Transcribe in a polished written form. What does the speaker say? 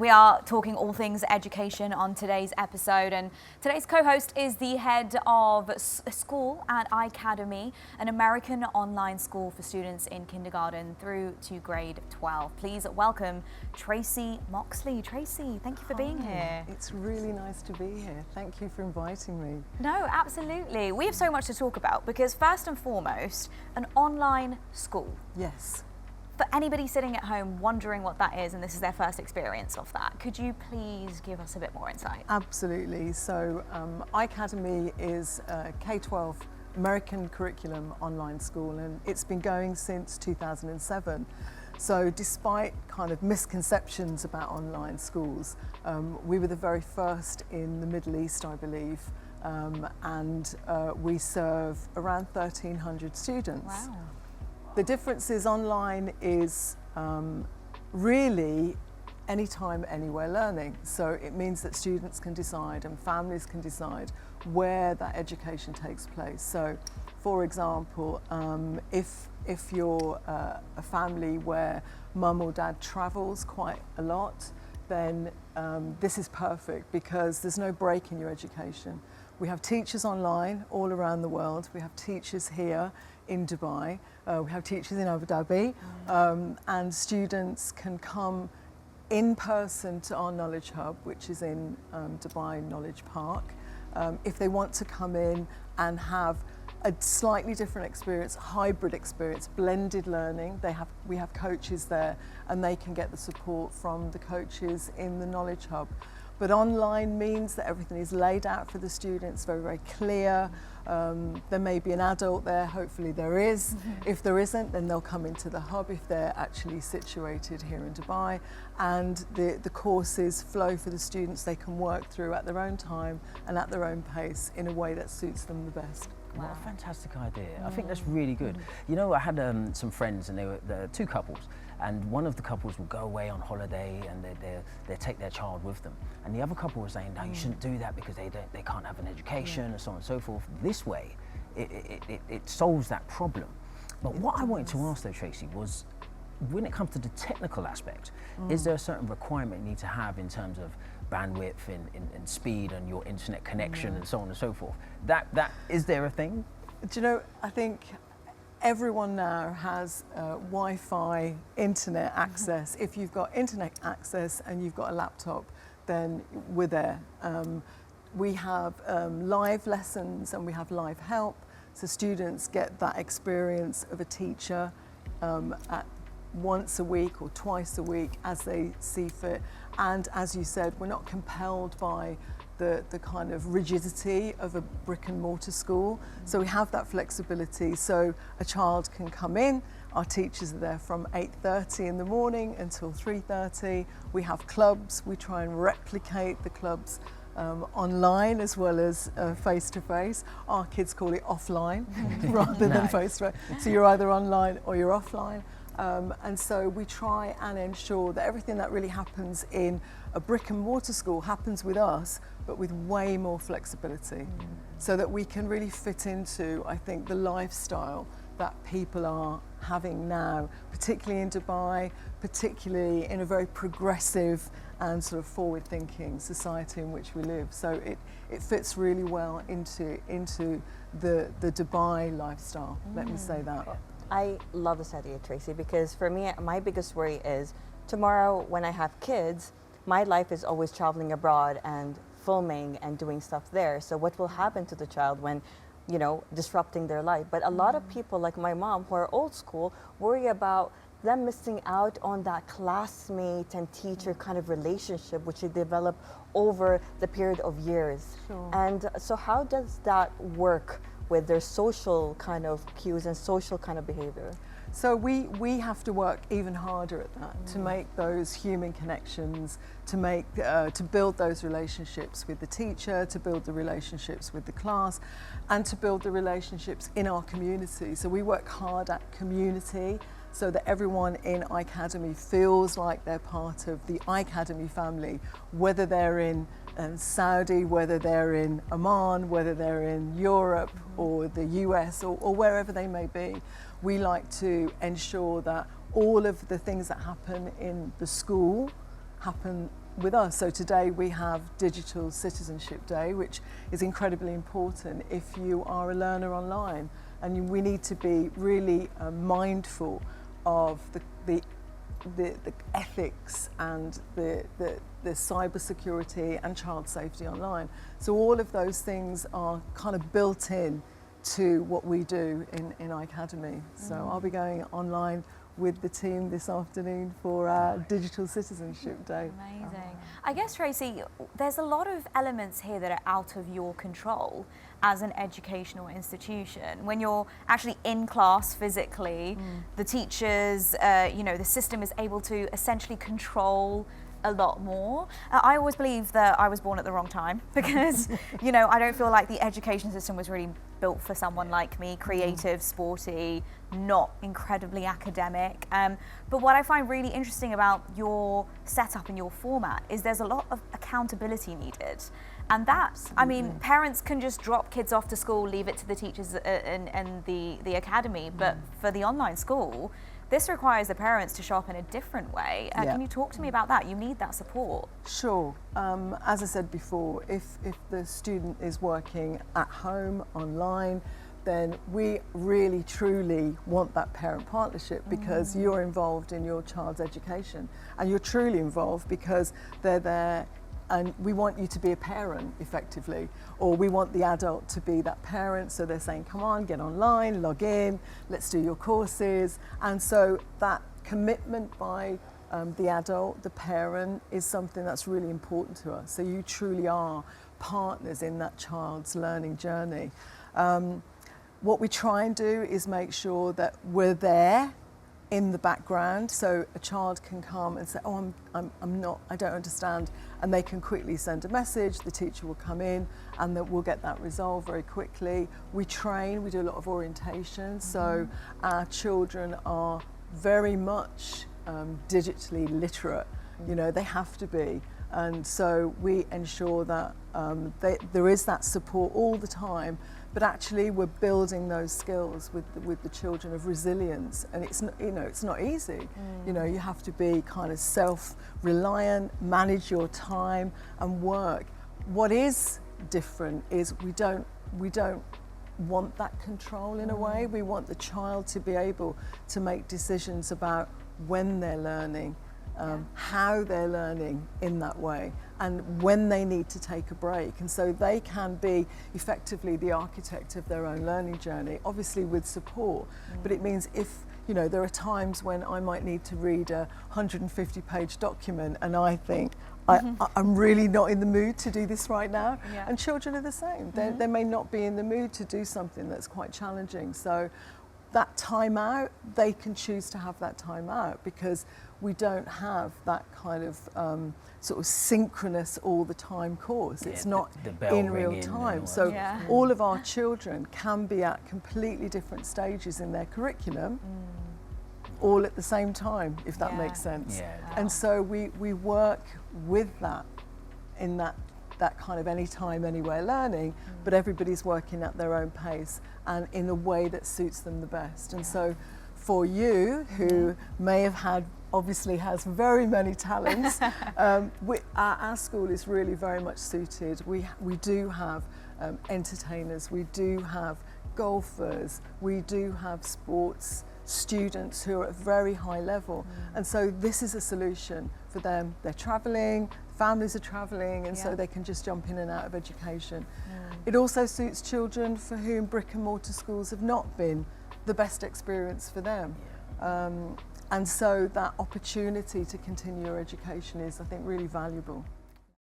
We are talking all things education on today's episode, and today's co-host is the head of school at iCademy, an American online school for students in kindergarten through to grade 12. Please welcome Tracy Moxley. Tracy, thank you for being here. It's really nice to be here. Thank you for inviting me. No, absolutely. We have so much to talk about because first and foremost, an online school. Yes. For anybody sitting at home wondering what that is and this is their first experience of that, could you please give us a bit more insight? Absolutely. So iCademy is a K-12 American curriculum online school, and it's been going since 2007. So despite kind of misconceptions about online schools, we were the very first in the Middle East, I believe, and we serve around 1,300 students. Wow. The difference is online is really anytime, anywhere learning. So it means that students can decide and families can decide where that education takes place. So, for example, if you're a family where mum or dad travels quite a lot, then this is perfect because there's no break in your education. We have teachers online all around the world. We have teachers here in Dubai. We have teachers in Abu Dhabi, and students can come in person to our Knowledge Hub, which is in Dubai Knowledge Park. If they want to come in and have a slightly different experience, hybrid experience, blended learning, we have coaches there, and they can get the support from the coaches in the Knowledge Hub. But online means that everything is laid out for the students, very, very clear. There may be an adult there, hopefully there is. If there isn't, then they'll come into the hub if they're actually situated here in Dubai. And the courses flow for the students. They can work through at their own time and at their own pace in a way that suits them the best. Wow. What a fantastic idea. I think that's really good. You know, I had some friends, and they were two couples, and one of the couples would go away on holiday and they take their child with them. And the other couple was saying, no, you shouldn't do that because they can't have an education and so on and so forth. This way, it solves that problem. But what I wanted to ask though, Tracy, was when it comes to the technical aspect, is there a certain requirement you need to have in terms of bandwidth and speed and your internet connection and so on and so forth? That is there a thing? Do you know, I think everyone now has Wi-Fi internet access. If you've got internet access and you've got a laptop, then we're there. We have live lessons and we have live help, so students get that experience of a teacher at once a week or twice a week as they see fit. And as you said, we're not compelled by the kind of rigidity of a brick and mortar school. So we have that flexibility. So a child can come in, our teachers are there from 8:30 in the morning until 3:30. We have clubs, we try and replicate the clubs online as well as face-to-face. Our kids call it offline rather than face-to-face. So you're either online or you're offline. And so we try and ensure that everything that really happens in a brick and mortar school happens with us, but with way more flexibility, so that we can really fit into, I think, the lifestyle that people are having now, particularly in Dubai, particularly in a very progressive and sort of forward-thinking society in which we live. So it fits really well into the Dubai lifestyle, let me say that. I love this idea, Tracy, because for me, my biggest worry is tomorrow when I have kids, my life is always traveling abroad and filming and doing stuff there. So what will happen to the child when, you know, disrupting their life? But a lot of people like my mom who are old school worry about them missing out on that classmate and teacher kind of relationship which they develop over the period of years. Sure. And so how does that work with their social kind of cues and social kind of behavior? So we have to work even harder at that, to make those human connections, to build those relationships with the teacher, to build the relationships with the class, and to build the relationships in our community. So we work hard at community so that everyone in iCademy feels like they're part of the iCademy family, whether they're in Saudi, whether they're in Oman, whether they're in Europe or the US or wherever they may be. We like to ensure that all of the things that happen in the school happen with us. So today we have Digital Citizenship Day, which is incredibly important if you are a learner online, and we need to be really mindful of the ethics and the cyber security and child safety online. So all of those things are kind of built in to what we do in iCademy. So I'll be going online with the team this afternoon for our Digital Citizenship Day. Amazing. I guess, Tracy, there's a lot of elements here that are out of your control as an educational institution. When you're actually in class physically, the teachers, the system is able to essentially control a lot more. I always believe that I was born at the wrong time because, I don't feel like the education system was really built for someone like me, creative, sporty, not incredibly academic. But what I find really interesting about your setup and your format is there's a lot of accountability needed. And parents can just drop kids off to school, leave it to the teachers and the academy. But for the online school, this requires the parents to show up in a different way. Can you talk to me about that? You need that support. Sure. As I said before, if the student is working at home, online, then we really truly want that parent partnership because you're involved in your child's education, and you're truly involved because they're there. And we want you to be a parent effectively, or we want the adult to be that parent. So they're saying, come on, get online, log in, let's do your courses. And so that commitment by the adult, the parent, is something that's really important to us. So you truly are partners in that child's learning journey. What we try and do is make sure that we're there in the background, so a child can come and say, oh, I don't understand, and they can quickly send a message, the teacher will come in, and then we'll get that resolved very quickly. We train, we do a lot of orientation, so our children are very much digitally literate, they have to be, and so we ensure that there is that support all the time. But actually, we're building those skills with the children of resilience, and it's not easy. You have to be kind of self-reliant, manage your time, and work. What is different is we don't want that control in a way. We want the child to be able to make decisions about when they're learning, how they're learning in that way, and when they need to take a break. And so they can be effectively the architect of their own learning journey, obviously with support. But it means if, there are times when I might need to read a 150-page document and I think, I'm really not in the mood to do this right now. Yeah. And children are the same. They may not be in the mood to do something that's quite challenging. So that time out, they can choose to have that time out because we don't have that kind of sort of synchronous all the time course. It's not in real time. So all of our children can be at completely different stages in their curriculum, all at the same time, if that makes sense. Yeah. And so we work with that in that kind of anytime, anywhere learning, but everybody's working at their own pace and in a way that suits them the best. And so for you, who may have obviously has very many talents, our school is really very much suited. We do have entertainers, we do have golfers, we do have sports students who are at very high level. And so this is a solution for them. They're travelling, families are travelling, and so they can just jump in and out of education. It also suits children for whom brick and mortar schools have not been the best experience for them. And so that opportunity to continue your education is, I think, really valuable.